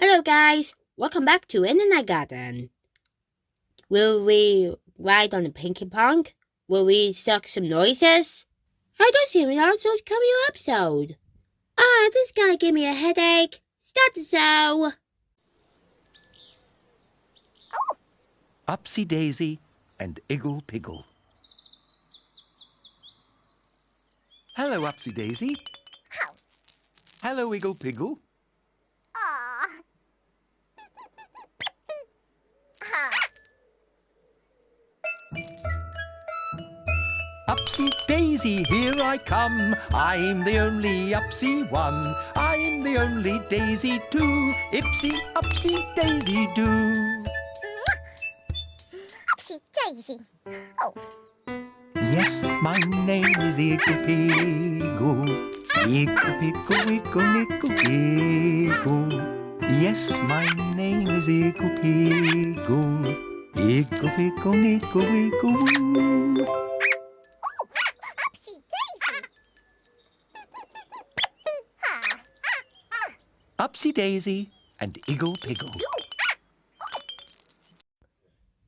Hello guys, welcome back to Internet Garden. Will we ride on the Pinky Pong? Will we suck some noises? I don't see me also coming episode. This is gonna give me a headache. Start the show. Upsy Daisy and Iggle Piggle. Hello, Upsy Daisy. Hello, Iggle Piggle. Upsy Daisy, here I come. I'm the only Upsy one. I'm the only Daisy too. Ipsy, Upsy Daisy do. Upsy Daisy. Oh. Yes, my name is Iggle Piggle. Iggle Piggle, Iggle, Iggle Piggle. Yes, my name is Iggle Piggle. Iggle Piggle, Iggle, Iggle. Upsy Daisy and Iggle Piggle.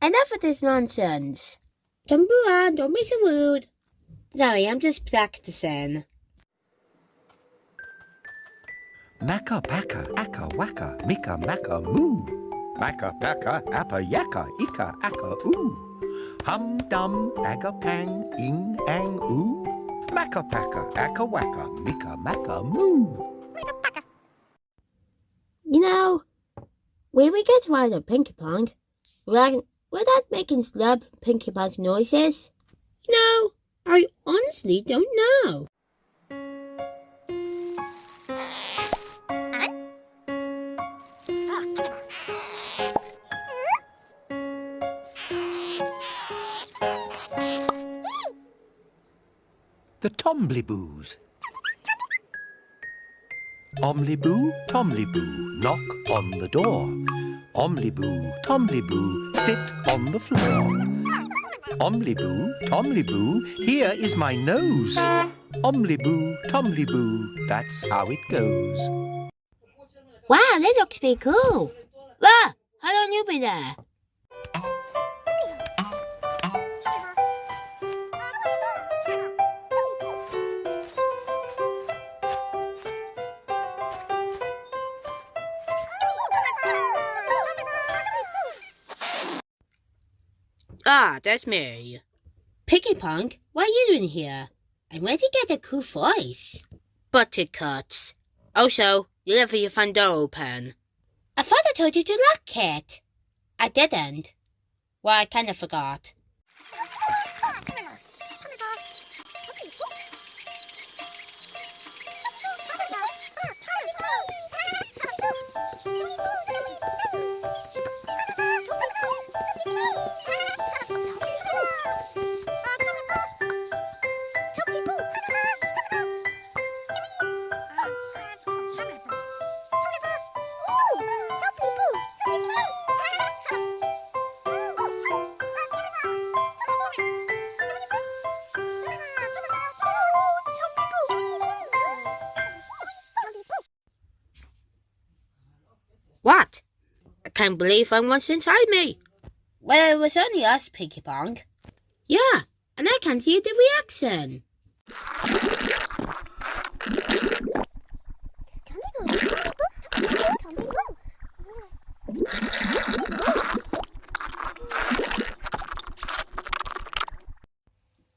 Enough of this nonsense. Don't boo on, don't be so rude. Sorry, I'm just practicing. Macka packa, akka wacka, micka macka moo. Macka packa, appa yakka, ika akka oo. Hum dum, aga pang, ing ang oo. Macka packa, akka wacka, micka macka moo. You know, when we get to ride a Pinky Pong, without making snub Pinky Pong noises, you know, I honestly don't know. The Tombliboos. Omliboo, Tomliboo, knock on the door. Omliboo, Tomliboo, sit on the floor. Omliboo, Tomliboo, here is my nose. Omliboo, Tomliboo, that's how it goes. Wow, that looks pretty cool. How long you been there? That's me. Pinky Pong, what are you doing here? And where'd you get a cool voice? Buttercuts. Also, you left your front door open. I thought I told you to lock it. I didn't. Well, I kind of forgot. What? I can't believe someone's inside me. Well, it was only us, Pinky Pong. Yeah, and I can't hear the reaction.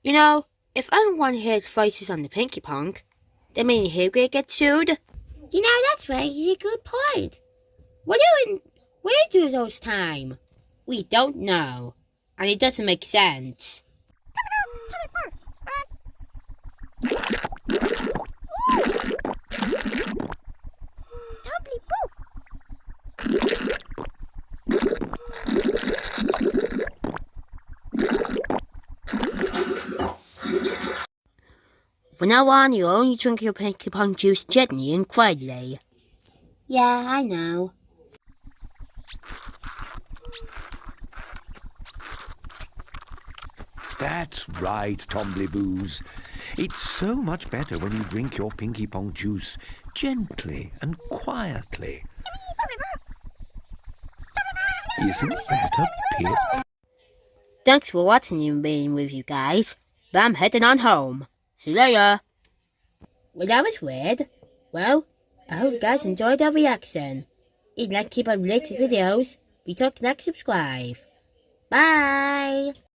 You know, if everyone hears voices on the Pinky Pong, then maybe he'll get sued. You know, that's really a good point. What do we do those time? We don't know, and it doesn't make sense. From now on, you only drink your Pinky Pong juice gently and quietly. Yeah, I know. That's right, Tombliboos. It's so much better when you drink your Pinky Pong juice gently and quietly. Isn't that a pip? Thanks for watching and being with you guys, but I'm heading on home. See you later. Well, that was weird. Well, I hope you guys enjoyed our reaction. If you'd like to keep up with latest videos, be sure to like, subscribe. Bye!